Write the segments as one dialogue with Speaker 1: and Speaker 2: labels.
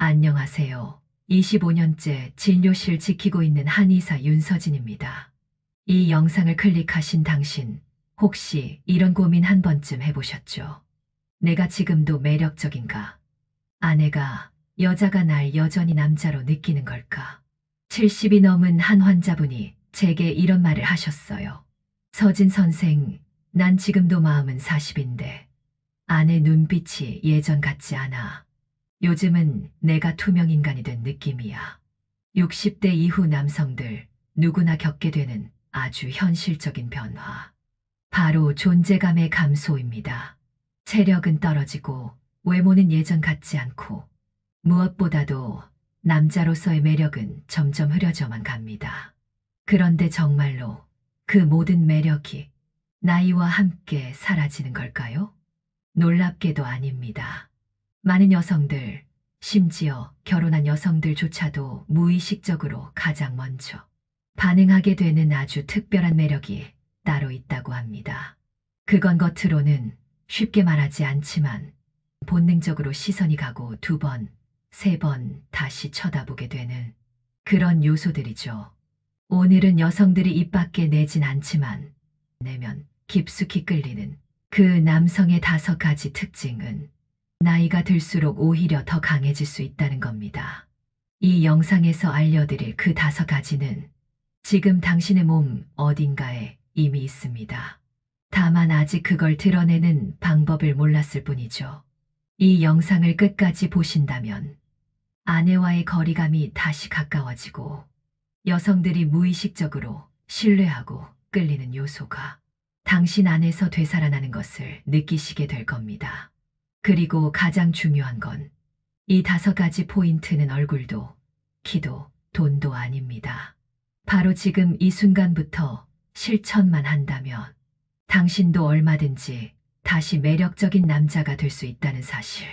Speaker 1: 안녕하세요. 25년째 진료실 지키고 있는 한의사 윤서진입니다. 이 영상을 클릭하신 당신, 혹시 이런 고민 한 번쯤 해보셨죠? 내가 지금도 매력적인가? 아내가, 여자가 날 여전히 남자로 느끼는 걸까? 70이 넘은 한 환자분이 제게 이런 말을 하셨어요. 서진 선생, 난 지금도 마음은 40인데 아내 눈빛이 예전 같지 않아. 요즘은 내가 투명인간이 된 느낌이야. 60대 이후 남성들 누구나 겪게 되는 아주 현실적인 변화. 바로 존재감의 감소입니다. 체력은 떨어지고 외모는 예전 같지 않고 무엇보다도 남자로서의 매력은 점점 흐려져만 갑니다. 그런데 정말로 그 모든 매력이 나이와 함께 사라지는 걸까요? 놀랍게도 아닙니다. 많은 여성들, 심지어 결혼한 여성들조차도 무의식적으로 가장 먼저 반응하게 되는 아주 특별한 매력이 따로 있다고 합니다. 그건 겉으로는 쉽게 말하지 않지만 본능적으로 시선이 가고 두 번, 세 번 다시 쳐다보게 되는 그런 요소들이죠. 오늘은 여성들이 입 밖에 내진 않지만 내면 깊숙이 끌리는 그 남성의 5가지 특징은 나이가 들수록 오히려 더 강해질 수 있다는 겁니다. 이 영상에서 알려드릴 그 5가지는 지금 당신의 몸 어딘가에 이미 있습니다. 다만 아직 그걸 드러내는 방법을 몰랐을 뿐이죠. 이 영상을 끝까지 보신다면 아내와의 거리감이 다시 가까워지고 여성들이 무의식적으로 신뢰하고 끌리는 요소가 당신 안에서 되살아나는 것을 느끼시게 될 겁니다. 그리고 가장 중요한 건 이 5가지 포인트는 얼굴도, 키도, 돈도 아닙니다. 바로 지금 이 순간부터 실천만 한다면 당신도 얼마든지 다시 매력적인 남자가 될 수 있다는 사실.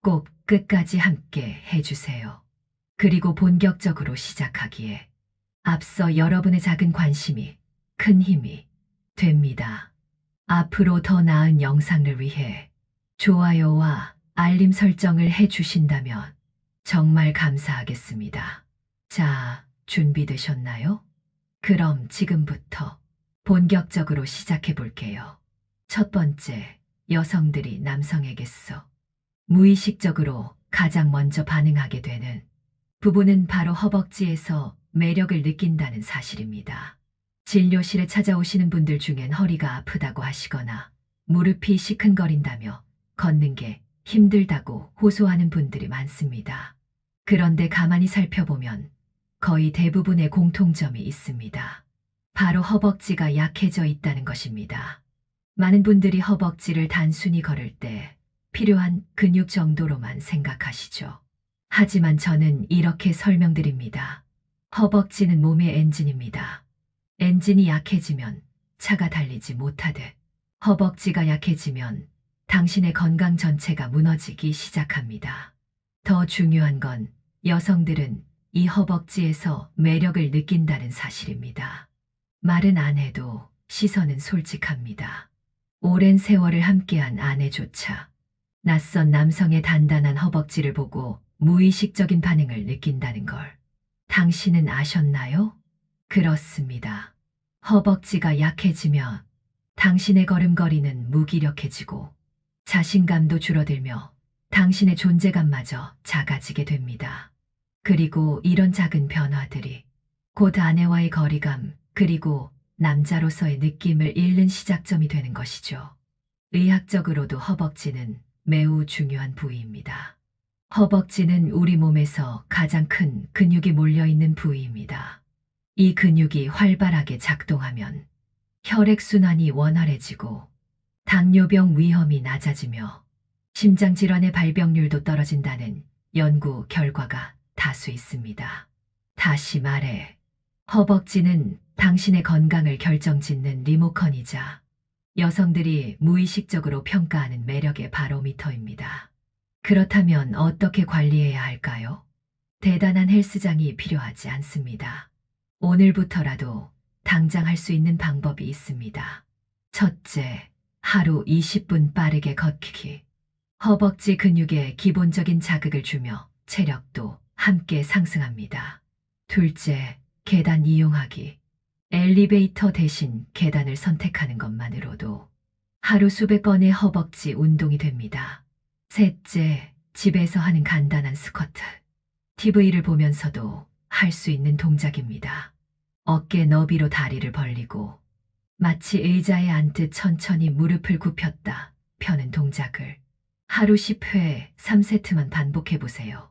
Speaker 1: 꼭 끝까지 함께 해주세요. 그리고 본격적으로 시작하기에 앞서 여러분의 작은 관심이 큰 힘이 됩니다. 앞으로 더 나은 영상을 위해 좋아요와 알림 설정을 해주신다면 정말 감사하겠습니다. 자, 준비되셨나요? 그럼 지금부터 본격적으로 시작해 볼게요. 첫 번째, 여성들이 남성에게서 무의식적으로 가장 먼저 반응하게 되는 부분은 바로 허벅지에서 매력을 느낀다는 사실입니다. 진료실에 찾아오시는 분들 중엔 허리가 아프다고 하시거나 무릎이 시큰거린다며 걷는 게 힘들다고 호소하는 분들이 많습니다. 그런데 가만히 살펴보면 거의 대부분의 공통점이 있습니다. 바로 허벅지가 약해져 있다는 것입니다. 많은 분들이 허벅지를 단순히 걸을 때 필요한 근육 정도로만 생각하시죠. 하지만 저는 이렇게 설명드립니다. 허벅지는 몸의 엔진입니다. 엔진이 약해지면 차가 달리지 못하듯 허벅지가 약해지면 당신의 건강 전체가 무너지기 시작합니다. 더 중요한 건 여성들은 이 허벅지에서 매력을 느낀다는 사실입니다. 말은 안 해도 시선은 솔직합니다. 오랜 세월을 함께한 아내조차 낯선 남성의 단단한 허벅지를 보고 무의식적인 반응을 느낀다는 걸 당신은 아셨나요? 그렇습니다. 허벅지가 약해지면 당신의 걸음걸이는 무기력해지고 자신감도 줄어들며 당신의 존재감마저 작아지게 됩니다. 그리고 이런 작은 변화들이 곧 아내와의 거리감 그리고 남자로서의 느낌을 잃는 시작점이 되는 것이죠. 의학적으로도 허벅지는 매우 중요한 부위입니다. 허벅지는 우리 몸에서 가장 큰 근육이 몰려있는 부위입니다. 이 근육이 활발하게 작동하면 혈액순환이 원활해지고 당뇨병 위험이 낮아지며 심장질환의 발병률도 떨어진다는 연구 결과가 다수 있습니다. 다시 말해, 허벅지는 당신의 건강을 결정짓는 리모컨이자 여성들이 무의식적으로 평가하는 매력의 바로미터입니다. 그렇다면 어떻게 관리해야 할까요? 대단한 헬스장이 필요하지 않습니다. 오늘부터라도 당장 할 수 있는 방법이 있습니다. 첫째, 하루 20분 빠르게 걷기. 허벅지 근육에 기본적인 자극을 주며 체력도 함께 상승합니다. 둘째, 계단 이용하기. 엘리베이터 대신 계단을 선택하는 것만으로도 하루 수백 번의 허벅지 운동이 됩니다. 셋째, 집에서 하는 간단한 스쿼트. TV를 보면서도 할 수 있는 동작입니다. 어깨 너비로 다리를 벌리고 마치 의자에 앉듯 천천히 무릎을 굽혔다 펴는 동작을 하루 10회 3세트만 반복해 보세요.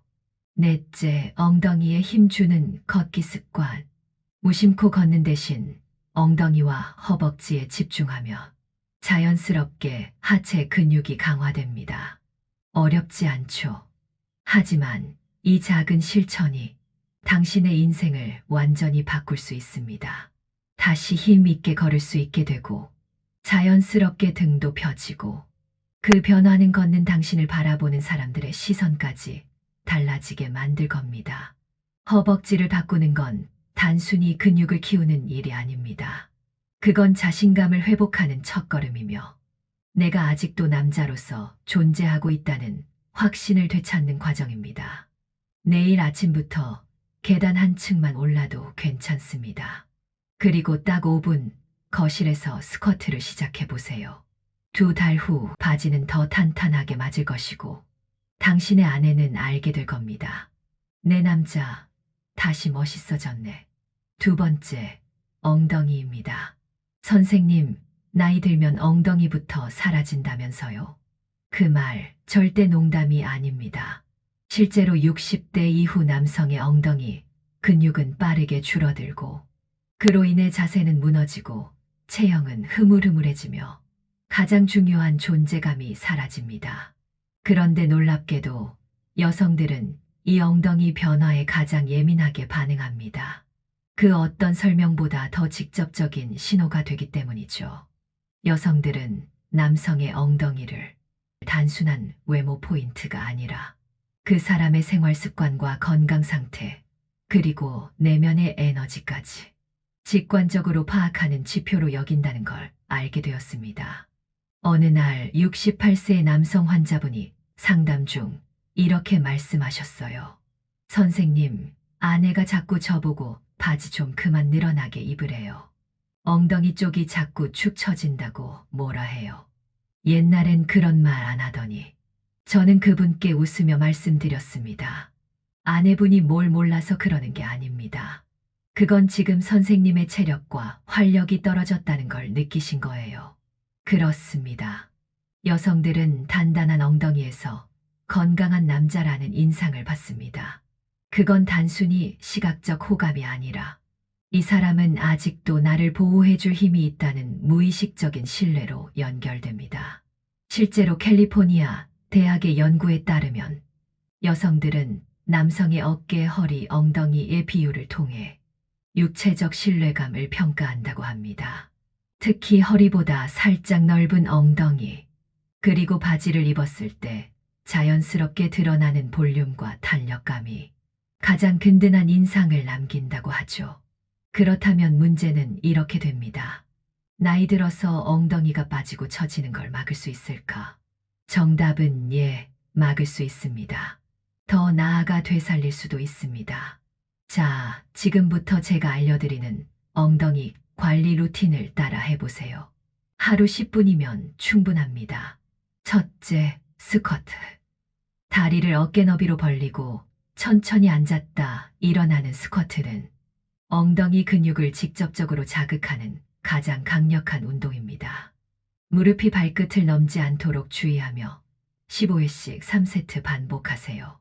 Speaker 1: 넷째, 엉덩이에 힘 주는 걷기 습관. 무심코 걷는 대신 엉덩이와 허벅지에 집중하며 자연스럽게 하체 근육이 강화됩니다. 어렵지 않죠. 하지만 이 작은 실천이 당신의 인생을 완전히 바꿀 수 있습니다. 다시 힘 있게 걸을 수 있게 되고 자연스럽게 등도 펴지고 그 변화는 걷는 당신을 바라보는 사람들의 시선까지 달라지게 만들 겁니다. 허벅지를 바꾸는 건 단순히 근육을 키우는 일이 아닙니다. 그건 자신감을 회복하는 첫걸음이며 내가 아직도 남자로서 존재하고 있다는 확신을 되찾는 과정입니다. 내일 아침부터 계단 한 층만 올라도 괜찮습니다. 그리고 딱 5분 거실에서 스쿼트를 시작해 보세요. 2달 후 바지는 더 탄탄하게 맞을 것이고 당신의 아내는 알게 될 겁니다. 내 남자 다시 멋있어졌네. 두 번째, 엉덩이입니다. 선생님, 나이 들면 엉덩이부터 사라진다면서요. 그 말 절대 농담이 아닙니다. 실제로 60대 이후 남성의 엉덩이 근육은 빠르게 줄어들고 그로 인해 자세는 무너지고 체형은 흐물흐물해지며 가장 중요한 존재감이 사라집니다. 그런데 놀랍게도 여성들은 이 엉덩이 변화에 가장 예민하게 반응합니다. 그 어떤 설명보다 더 직접적인 신호가 되기 때문이죠. 여성들은 남성의 엉덩이를 단순한 외모 포인트가 아니라 그 사람의 생활 습관과 건강 상태, 그리고 내면의 에너지까지 직관적으로 파악하는 지표로 여긴다는 걸 알게 되었습니다. 어느 날 68세의 남성 환자분이 상담 중 이렇게 말씀하셨어요. 선생님, 아내가 자꾸 저보고 바지 좀 그만 늘어나게 입으래요. 엉덩이 쪽이 자꾸 축 처진다고 뭐라 해요. 옛날엔 그런 말 안 하더니 저는 그분께 웃으며 말씀드렸습니다. 아내분이 뭘 몰라서 그러는 게 아닙니다. 그건 지금 선생님의 체력과 활력이 떨어졌다는 걸 느끼신 거예요. 그렇습니다. 여성들은 단단한 엉덩이에서 건강한 남자라는 인상을 받습니다. 그건 단순히 시각적 호감이 아니라 이 사람은 아직도 나를 보호해줄 힘이 있다는 무의식적인 신뢰로 연결됩니다. 실제로 캘리포니아 대학의 연구에 따르면 여성들은 남성의 어깨, 허리, 엉덩이의 비율을 통해 육체적 신뢰감을 평가한다고 합니다. 특히 허리보다 살짝 넓은 엉덩이, 그리고 바지를 입었을 때 자연스럽게 드러나는 볼륨과 탄력감이 가장 든든한 인상을 남긴다고 하죠. 그렇다면 문제는 이렇게 됩니다. 나이 들어서 엉덩이가 빠지고 처지는 걸 막을 수 있을까? 정답은 예, 막을 수 있습니다. 더 나아가 되살릴 수도 있습니다. 자, 지금부터 제가 알려드리는 엉덩이 관리 루틴을 따라 해보세요. 하루 10분이면 충분합니다. 첫째, 스쿼트. 다리를 어깨 너비로 벌리고 천천히 앉았다 일어나는 스쿼트는 엉덩이 근육을 직접적으로 자극하는 가장 강력한 운동입니다. 무릎이 발끝을 넘지 않도록 주의하며 15회씩 3세트 반복하세요.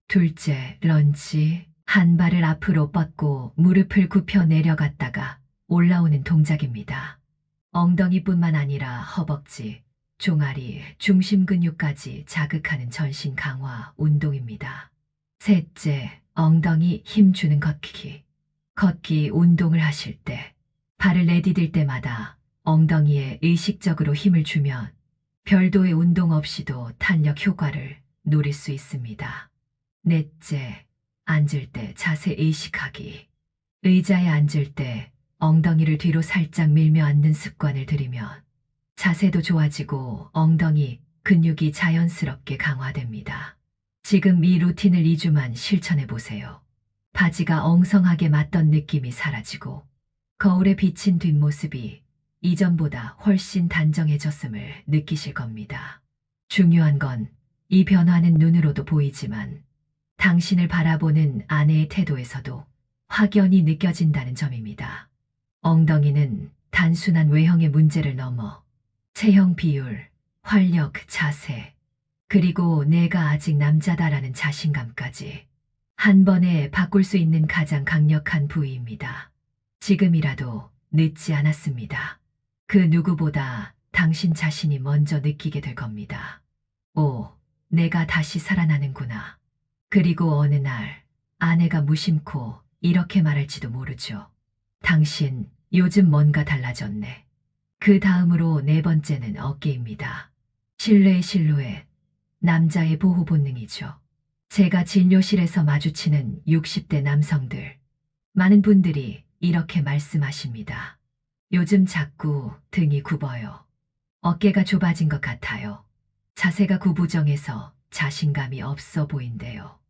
Speaker 1: 둘째, 런지. 한 발을 앞으로 뻗고 무릎을 굽혀 내려갔다가 올라오는 동작입니다. 엉덩이뿐만 아니라 허벅지, 종아리, 중심 근육까지 자극하는 전신 강화 운동입니다. 셋째, 엉덩이 힘 주는 걷기. 걷기 운동을 하실 때 발을 내디딜 때마다 엉덩이에 의식적으로 힘을 주면 별도의 운동 없이도 탄력 효과를 누릴 수 있습니다. 넷째, 앉을 때 자세 의식하기. 의자에 앉을 때 엉덩이를 뒤로 살짝 밀며 앉는 습관을 들이면 자세도 좋아지고 엉덩이 근육이 자연스럽게 강화됩니다. 지금 이 루틴을 2주만 실천해 보세요. 바지가 엉성하게 맞던 느낌이 사라지고 거울에 비친 뒷모습이 이전보다 훨씬 단정해졌음을 느끼실 겁니다. 중요한 건 이 변화는 눈으로도 보이지만 당신을 바라보는 아내의 태도에서도 확연히 느껴진다는 점입니다. 엉덩이는 단순한 외형의 문제를 넘어 체형 비율, 활력, 자세, 그리고 내가 아직 남자다라는 자신감까지 한 번에 바꿀 수 있는 가장 강력한 부위입니다. 지금이라도 늦지 않았습니다. 그 누구보다 당신 자신이 먼저 느끼게 될 겁니다. 오, 내가 다시 살아나는구나. 그리고 어느 날 아내가 무심코 이렇게 말할지도 모르죠. 당신, 요즘 뭔가 달라졌네. 그 다음으로 네 번째는 어깨입니다. 신뢰의 실루엣, 남자의 보호 본능이죠. 제가 진료실에서 마주치는 60대 남성들, 많은 분들이 이렇게 말씀하십니다. 요즘 자꾸 등이 굽어요. 어깨가 좁아진 것 같아요. 자세가 구부정해서 자신감이 없어 보인대요.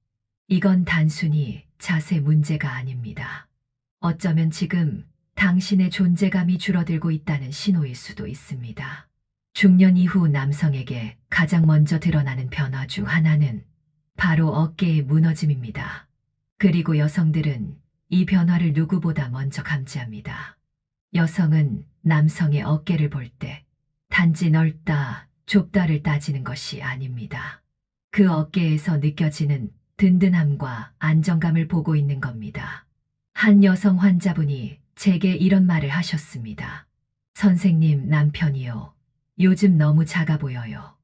Speaker 1: 이건 단순히 자세 문제가 아닙니다. 어쩌면 지금 당신의 존재감이 줄어들고 있다는 신호일 수도 있습니다. 중년 이후 남성에게 가장 먼저 드러나는 변화 중 하나는 바로 어깨의 무너짐입니다. 그리고 여성들은 이 변화를 누구보다 먼저 감지합니다. 여성은 남성의 어깨를 볼 때 단지 넓다, 좁다를 따지는 것이 아닙니다. 그 어깨에서 느껴지는 든든함과 안정감을 보고 있는 겁니다. 한 여성 환자분이 제게 이런 말을 하셨습니다. 선생님, 남편이요. 요즘 너무 작아 보여요.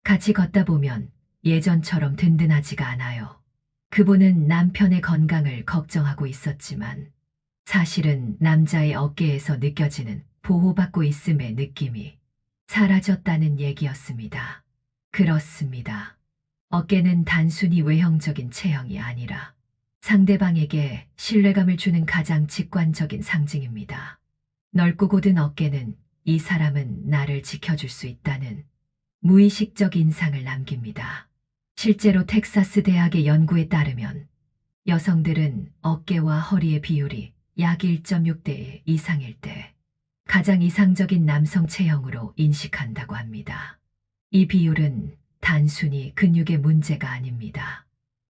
Speaker 1: 같이 걷다 보면 예전처럼 든든하지가 않아요. 그분은 남편의 건강을 걱정하고 있었지만 사실은 남자의 어깨에서 느껴지는 보호받고 있음의 느낌이 사라졌다는 얘기였습니다. 그렇습니다. 어깨는 단순히 외형적인 체형이 아니라 상대방에게 신뢰감을 주는 가장 직관적인 상징입니다. 넓고 곧은 어깨는 이 사람은 나를 지켜줄 수 있다는 무의식적 인상을 남깁니다. 실제로 텍사스 대학의 연구에 따르면 여성들은 어깨와 허리의 비율이 약 1.6대 이상일 때 가장 이상적인 남성 체형으로 인식한다고 합니다. 이 비율은 단순히 근육의 문제가 아닙니다.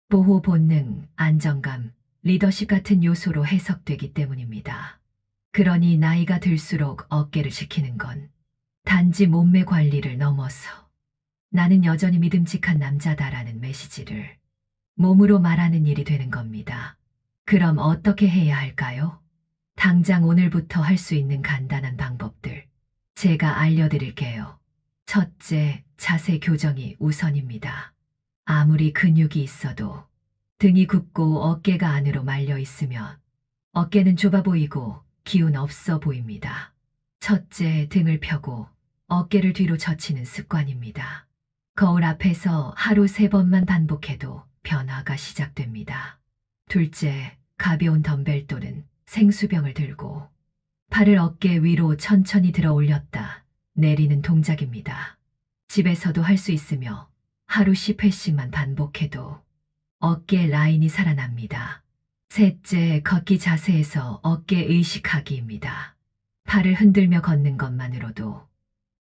Speaker 1: 보호 본능, 안정감, 리더십 같은 요소로 해석되기 때문입니다. 그러니 나이가 들수록 어깨를 지키는 건 단지 몸매 관리를 넘어서 나는 여전히 믿음직한 남자다라는 메시지를 몸으로 말하는 일이 되는 겁니다. 그럼 어떻게 해야 할까요? 당장 오늘부터 할 수 있는 간단한 방법들 제가 알려드릴게요. 첫째, 자세 교정이 우선입니다. 아무리 근육이 있어도 등이 굽고 어깨가 안으로 말려 있으면 어깨는 좁아 보이고 기운 없어 보입니다. 첫째, 등을 펴고 어깨를 뒤로 젖히는 습관입니다. 거울 앞에서 하루 3번만 반복해도 변화가 시작됩니다. 둘째, 가벼운 덤벨 또는 생수병을 들고 팔을 어깨 위로 천천히 들어 올렸다 내리는 동작입니다. 집에서도 할 수 있으며 하루 10회씩만 반복해도 어깨 라인이 살아납니다. 셋째, 걷기 자세에서 어깨 의식하기입니다. 팔을 흔들며 걷는 것만으로도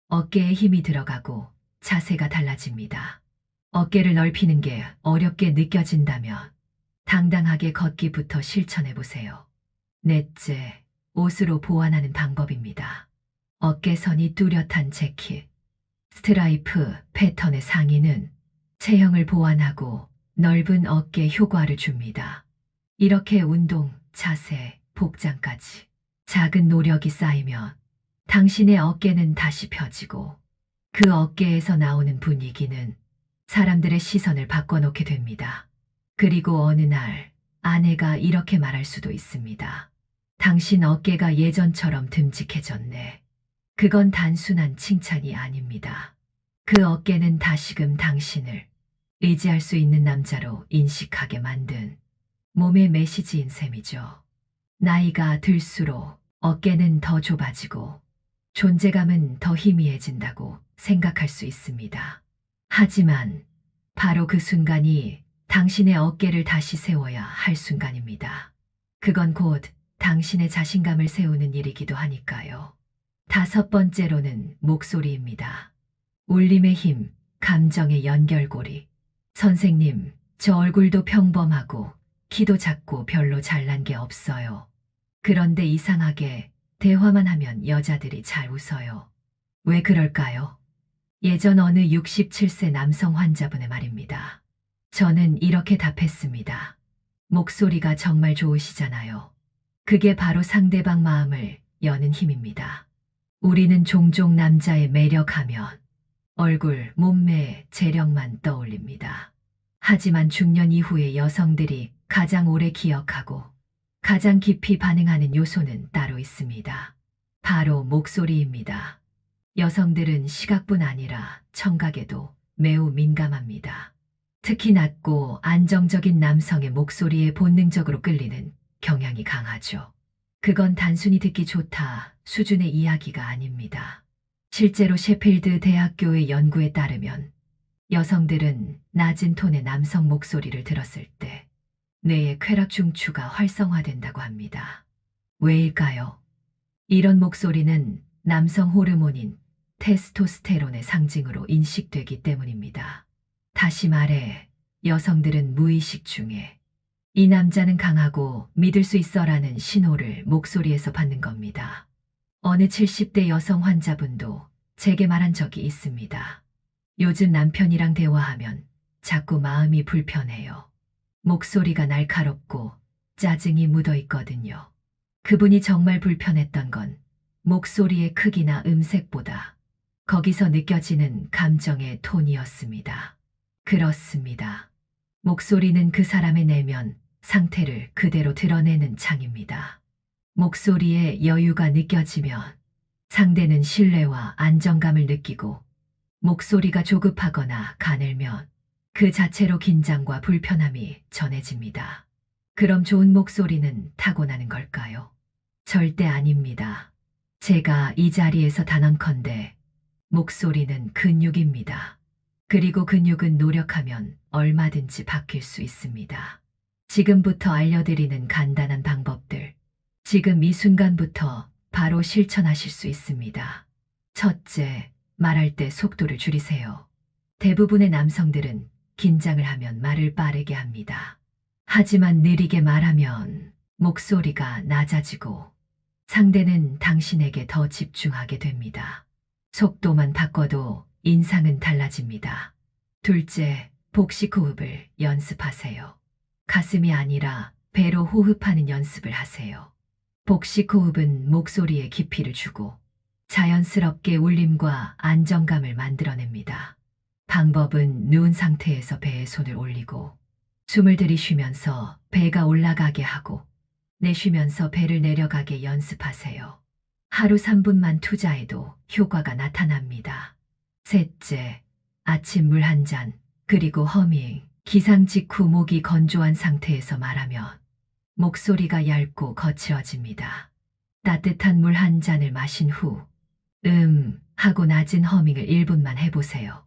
Speaker 1: 어깨에 힘이 들어가고 자세가 달라집니다. 어깨를 넓히는 게 어렵게 느껴진다면 당당하게 걷기부터 실천해 보세요. 넷째, 옷으로 보완하는 방법입니다. 어깨선이 뚜렷한 재킷, 스트라이프 패턴의 상의는 체형을 보완하고 넓은 어깨 효과를 줍니다. 이렇게 운동, 자세, 복장까지 작은 노력이 쌓이면 당신의 어깨는 다시 펴지고 그 어깨에서 나오는 분위기는 사람들의 시선을 바꿔놓게 됩니다. 그리고 어느 날 아내가 이렇게 말할 수도 있습니다. 당신 어깨가 예전처럼 듬직해졌네. 그건 단순한 칭찬이 아닙니다. 그 어깨는 다시금 당신을 의지할 수 있는 남자로 인식하게 만든 몸의 메시지인 셈이죠. 나이가 들수록 어깨는 더 좁아지고 존재감은 더 희미해진다고 생각할 수 있습니다. 하지만 바로 그 순간이 당신의 어깨를 다시 세워야 할 순간입니다. 그건 곧 당신의 자신감을 세우는 일이기도 하니까요. 다섯 번째로는 목소리입니다. 울림의 힘, 감정의 연결고리. 선생님, 저 얼굴도 평범하고 키도 작고 별로 잘난 게 없어요. 그런데 이상하게 대화만 하면 여자들이 잘 웃어요. 왜 그럴까요? 예전 어느 67세 남성 환자분의 말입니다. 저는 이렇게 답했습니다. 목소리가 정말 좋으시잖아요. 그게 바로 상대방 마음을 여는 힘입니다. 우리는 종종 남자의 매력하면 얼굴, 몸매, 재력만 떠올립니다. 하지만 중년 이후의 여성들이 가장 오래 기억하고 가장 깊이 반응하는 요소는 따로 있습니다. 바로 목소리입니다. 여성들은 시각뿐 아니라 청각에도 매우 민감합니다. 특히 낮고 안정적인 남성의 목소리에 본능적으로 끌리는 경향이 강하죠. 그건 단순히 듣기 좋다 수준의 이야기가 아닙니다. 실제로 셰필드 대학교의 연구에 따르면 여성들은 낮은 톤의 남성 목소리를 들었을 때 뇌의 쾌락 중추가 활성화된다고 합니다. 왜일까요? 이런 목소리는 남성 호르몬인 테스토스테론의 상징으로 인식되기 때문입니다. 다시 말해 여성들은 무의식 중에 이 남자는 강하고 믿을 수 있어라는 신호를 목소리에서 받는 겁니다. 어느 70대 여성 환자분도 제게 말한 적이 있습니다. 요즘 남편이랑 대화하면 자꾸 마음이 불편해요. 목소리가 날카롭고 짜증이 묻어 있거든요. 그분이 정말 불편했던 건 목소리의 크기나 음색보다 거기서 느껴지는 감정의 톤이었습니다. 그렇습니다. 목소리는 그 사람의 내면 상태를 그대로 드러내는 창입니다. 목소리에 여유가 느껴지면 상대는 신뢰와 안정감을 느끼고 목소리가 조급하거나 가늘면 그 자체로 긴장과 불편함이 전해집니다. 그럼 좋은 목소리는 타고나는 걸까요? 절대 아닙니다. 제가 이 자리에서 단언컨대 목소리는 근육입니다. 그리고 근육은 노력하면 얼마든지 바뀔 수 있습니다. 지금부터 알려드리는 간단한 방법들, 지금 이 순간부터 바로 실천하실 수 있습니다. 첫째, 말할 때 속도를 줄이세요. 대부분의 남성들은 긴장을 하면 말을 빠르게 합니다. 하지만 느리게 말하면 목소리가 낮아지고 상대는 당신에게 더 집중하게 됩니다. 속도만 바꿔도 인상은 달라집니다. 둘째, 복식 호흡을 연습하세요. 가슴이 아니라 배로 호흡하는 연습을 하세요. 복식 호흡은 목소리에 깊이를 주고 자연스럽게 울림과 안정감을 만들어냅니다. 방법은 누운 상태에서 배에 손을 올리고 숨을 들이쉬면서 배가 올라가게 하고 내쉬면서 배를 내려가게 연습하세요. 하루 3분만 투자해도 효과가 나타납니다. 셋째, 아침 물 한 잔, 그리고 허밍, 기상 직후 목이 건조한 상태에서 말하면 목소리가 얇고 거칠어집니다. 따뜻한 물 한 잔을 마신 후, 하고 낮은 허밍을 1분만 해보세요.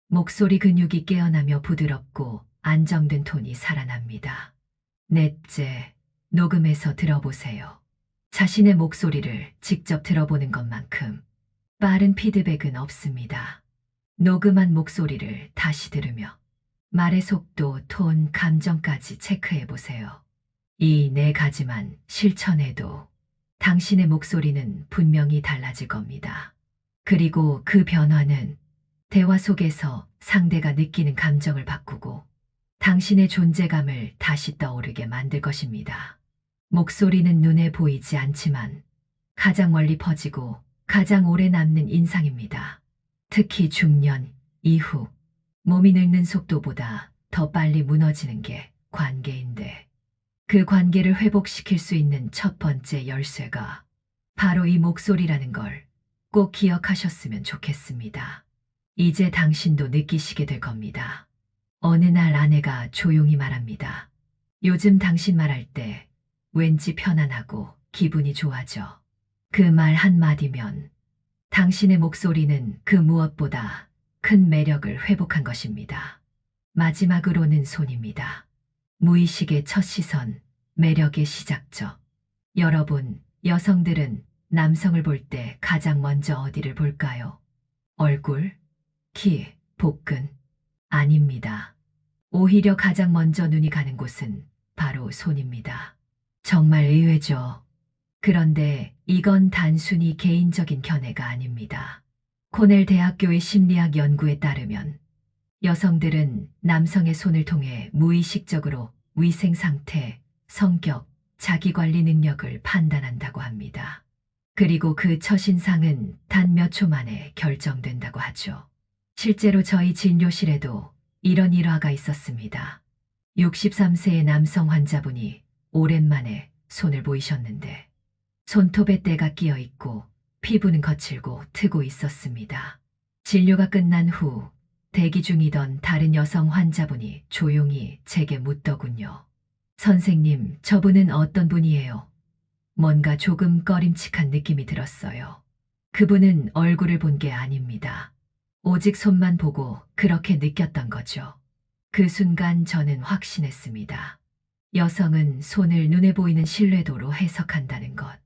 Speaker 1: 목소리 근육이 깨어나며 부드럽고 안정된 톤이 살아납니다. 넷째, 녹음해서 들어보세요. 자신의 목소리를 직접 들어보는 것만큼 빠른 피드백은 없습니다. 녹음한 목소리를 다시 들으며 말의 속도, 톤, 감정까지 체크해 보세요. 이 네 가지만 실천해도 당신의 목소리는 분명히 달라질 겁니다. 그리고 그 변화는 대화 속에서 상대가 느끼는 감정을 바꾸고 당신의 존재감을 다시 떠오르게 만들 것입니다. 목소리는 눈에 보이지 않지만 가장 멀리 퍼지고 가장 오래 남는 인상입니다. 특히 중년 이후 몸이 늙는 속도보다 더 빨리 무너지는 게 관계인데 그 관계를 회복시킬 수 있는 첫 번째 열쇠가 바로 이 목소리라는 걸 꼭 기억하셨으면 좋겠습니다. 이제 당신도 느끼시게 될 겁니다. 어느 날 아내가 조용히 말합니다. 요즘 당신 말할 때 왠지 편안하고 기분이 좋아져. 그 말 한마디면 당신의 목소리는 그 무엇보다 큰 매력을 회복한 것입니다. 마지막으로는 손입니다. 무의식의 첫 시선, 매력의 시작점. 여러분, 여성들은 남성을 볼 때 가장 먼저 어디를 볼까요? 얼굴, 키, 복근? 아닙니다. 오히려 가장 먼저 눈이 가는 곳은 바로 손입니다. 정말 의외죠. 그런데 이건 단순히 개인적인 견해가 아닙니다. 코넬 대학교의 심리학 연구에 따르면 여성들은 남성의 손을 통해 무의식적으로 위생 상태, 성격, 자기관리 능력을 판단한다고 합니다. 그리고 그 첫인상은 단 몇 초 만에 결정된다고 하죠. 실제로 저희 진료실에도 이런 일화가 있었습니다. 63세의 남성 환자분이 오랜만에 손을 보이셨는데 손톱에 때가 끼어 있고 피부는 거칠고 트고 있었습니다. 진료가 끝난 후 대기 중이던 다른 여성 환자분이 조용히 제게 묻더군요. 선생님, 저분은 어떤 분이에요? 뭔가 조금 꺼림칙한 느낌이 들었어요. 그분은 얼굴을 본 게 아닙니다. 오직 손만 보고 그렇게 느꼈던 거죠. 그 순간 저는 확신했습니다. 여성은 손을 눈에 보이는 신뢰도로 해석한다는 것.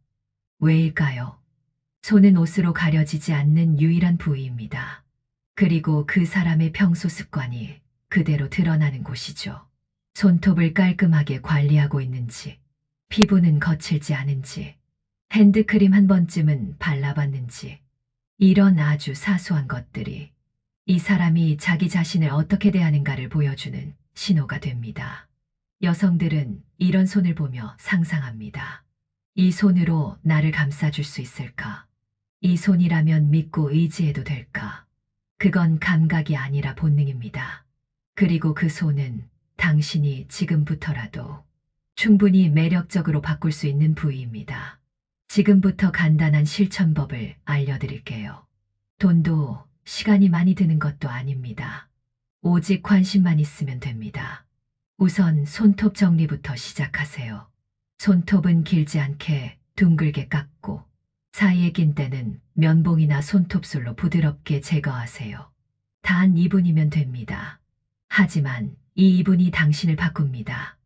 Speaker 1: 왜일까요? 손은 옷으로 가려지지 않는 유일한 부위입니다. 그리고 그 사람의 평소 습관이 그대로 드러나는 곳이죠. 손톱을 깔끔하게 관리하고 있는지, 피부는 거칠지 않은지, 핸드크림 한 번쯤은 발라봤는지, 이런 아주 사소한 것들이 이 사람이 자기 자신을 어떻게 대하는가를 보여주는 신호가 됩니다. 여성들은 이런 손을 보며 상상합니다. 이 손으로 나를 감싸줄 수 있을까? 이 손이라면 믿고 의지해도 될까? 그건 감각이 아니라 본능입니다. 그리고 그 손은 당신이 지금부터라도 충분히 매력적으로 바꿀 수 있는 부위입니다. 지금부터 간단한 실천법을 알려드릴게요. 돈도 시간이 많이 드는 것도 아닙니다. 오직 관심만 있으면 됩니다. 우선 손톱 정리부터 시작하세요. 손톱은 길지 않게 둥글게 깎고 사이에 낀 때는 면봉이나 손톱술로 부드럽게 제거하세요. 단 2분이면 됩니다. 하지만 이 2분이 당신을 바꿉니다.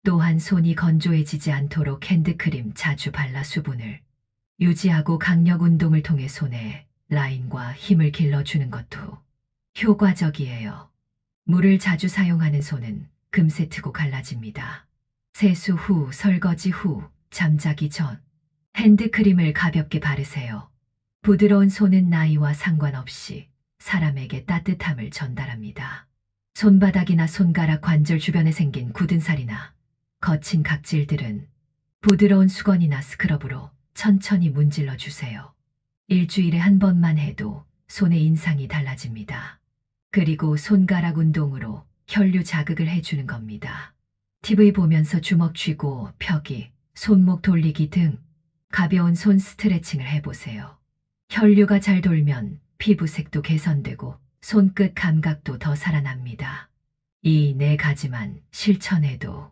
Speaker 1: 또한 손이 건조해지지 않도록 핸드크림 자주 발라 수분을 유지하고 강력 운동을 통해 손에 라인과 힘을 길러주는 것도 효과적이에요. 물을 자주 사용하는 손은 금세 트고 갈라집니다. 세수 후, 설거지 후, 잠자기 전 핸드크림을 가볍게 바르세요. 부드러운 손은 나이와 상관없이 사람에게 따뜻함을 전달합니다. 손바닥이나 손가락 관절 주변에 생긴 굳은 살이나 거친 각질들은 부드러운 수건이나 스크럽으로 천천히 문질러 주세요. 일주일에 한 번만 해도 손의 인상이 달라집니다. 그리고 손가락 운동으로 혈류 자극을 해주는 겁니다. TV 보면서 주먹 쥐고 펴기, 손목 돌리기 등 가벼운 손 스트레칭을 해보세요. 혈류가 잘 돌면 피부색도 개선되고 손끝 감각도 더 살아납니다. 이 4가지만 실천해도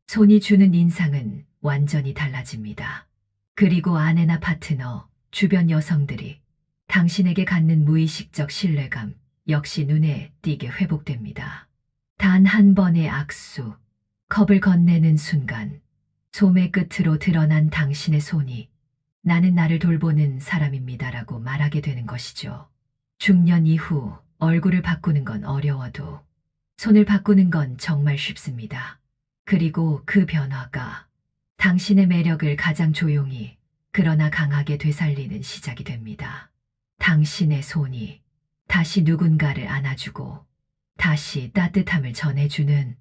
Speaker 1: 손이 주는 인상은 완전히 달라집니다. 그리고 아내나 파트너, 주변 여성들이 당신에게 갖는 무의식적 신뢰감 역시 눈에 띄게 회복됩니다. 단 한 번의 악수, 컵을 건네는 순간 소매 끝으로 드러난 당신의 손이 나는 나를 돌보는 사람입니다라고 말하게 되는 것이죠. 중년 이후 얼굴을 바꾸는 건 어려워도 손을 바꾸는 건 정말 쉽습니다. 그리고 그 변화가 당신의 매력을 가장 조용히 그러나 강하게 되살리는 시작이 됩니다. 당신의 손이 다시 누군가를 안아주고 다시 따뜻함을 전해주는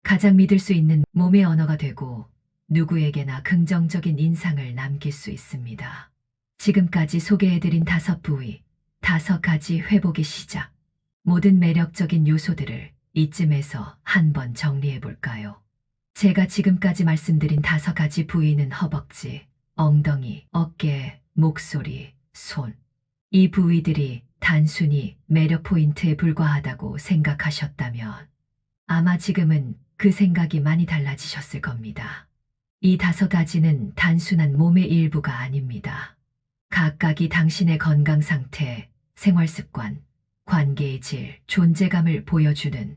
Speaker 1: 가장 믿을 수 있는 몸의 언어가 되고 누구에게나 긍정적인 인상을 남길 수 있습니다. 지금까지 소개해드린 5부위, 5가지 회복의 시작. 모든 매력적인 요소들을 이쯤에서 한번 정리해볼까요? 제가 지금까지 말씀드린 5가지 부위는 허벅지, 엉덩이, 어깨, 목소리, 손. 이 부위들이 단순히 매력 포인트에 불과하다고 생각하셨다면 아마 지금은 그 생각이 많이 달라지셨을 겁니다. 이 5가지는 단순한 몸의 일부가 아닙니다. 각각이 당신의 건강 상태, 생활 습관, 관계의 질, 존재감을 보여주는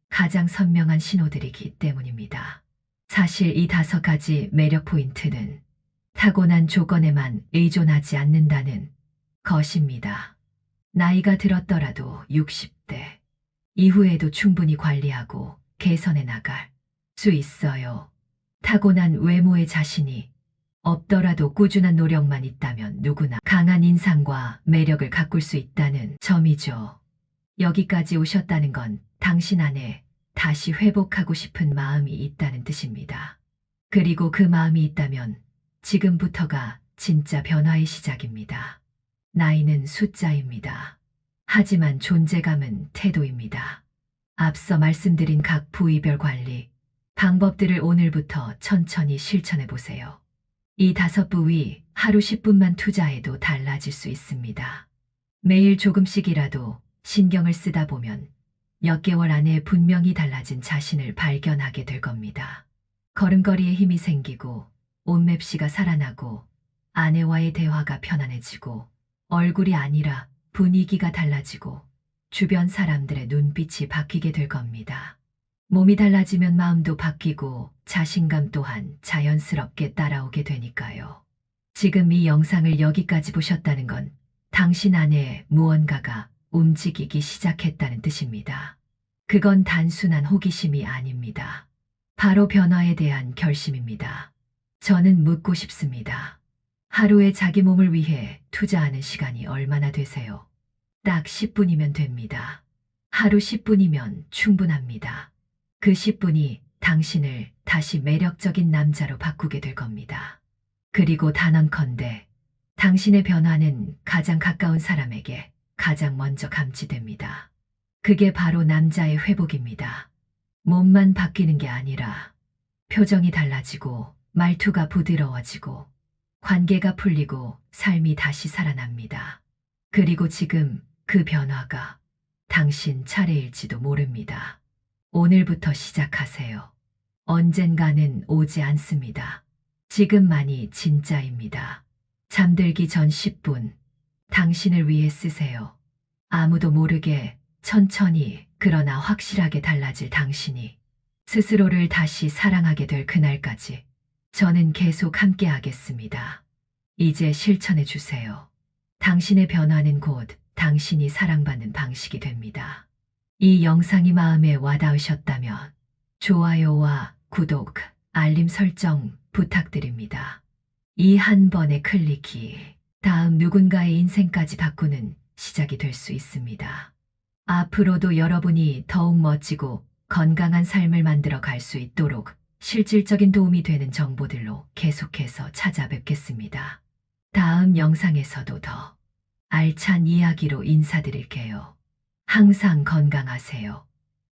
Speaker 1: 가장 선명한 신호들이기 때문입니다. 사실 이 5가지 매력 포인트는 타고난 조건에만 의존하지 않는다는 것입니다. 나이가 들었더라도 60대 이후에도 충분히 관리하고 개선해 나갈 수 있어요. 타고난 외모에 자신이 없더라도 꾸준한 노력만 있다면 누구나 강한 인상과 매력을 가꿀 수 있다는 점이죠. 여기까지 오셨다는 건 당신 안에 다시 회복하고 싶은 마음이 있다는 뜻입니다. 그리고 그 마음이 있다면 지금부터가 진짜 변화의 시작입니다. 나이는 숫자입니다. 하지만 존재감은 태도입니다. 앞서 말씀드린 각 부위별 관리 방법들을 오늘부터 천천히 실천해 보세요. 이 5부위 하루 10분만 투자해도 달라질 수 있습니다. 매일 조금씩이라도 신경을 쓰다 보면 몇 개월 안에 분명히 달라진 자신을 발견하게 될 겁니다. 걸음걸이에 힘이 생기고 옷맵시가 살아나고 아내와의 대화가 편안해지고 얼굴이 아니라 분위기가 달라지고 주변 사람들의 눈빛이 바뀌게 될 겁니다. 몸이 달라지면 마음도 바뀌고 자신감 또한 자연스럽게 따라오게 되니까요. 지금 이 영상을 여기까지 보셨다는 건 당신 안에 무언가가 움직이기 시작했다는 뜻입니다. 그건 단순한 호기심이 아닙니다. 바로 변화에 대한 결심입니다. 저는 묻고 싶습니다. 하루에 자기 몸을 위해 투자하는 시간이 얼마나 되세요? 딱 10분이면 됩니다. 하루 10분이면 충분합니다. 그 10분이 당신을 다시 매력적인 남자로 바꾸게 될 겁니다. 그리고 단언컨대 당신의 변화는 가장 가까운 사람에게 가장 먼저 감지됩니다. 그게 바로 남자의 회복입니다. 몸만 바뀌는 게 아니라 표정이 달라지고 말투가 부드러워지고 관계가 풀리고 삶이 다시 살아납니다. 그리고 지금 그 변화가 당신 차례일지도 모릅니다. 오늘부터 시작하세요. 언젠가는 오지 않습니다. 지금만이 진짜입니다. 잠들기 전 10분, 당신을 위해 쓰세요. 아무도 모르게 천천히 그러나 확실하게 달라질 당신이 스스로를 다시 사랑하게 될 그날까지 저는 계속 함께 하겠습니다. 이제 실천해 주세요. 당신의 변화는 곧 당신이 사랑받는 방식이 됩니다. 이 영상이 마음에 와닿으셨다면 좋아요와 구독, 알림 설정 부탁드립니다. 이 한 번의 클릭이 다음 누군가의 인생까지 바꾸는 시작이 될 수 있습니다. 앞으로도 여러분이 더욱 멋지고 건강한 삶을 만들어 갈 수 있도록 실질적인 도움이 되는 정보들로 계속해서 찾아뵙겠습니다. 다음 영상에서도 더 알찬 이야기로 인사드릴게요. 항상 건강하세요.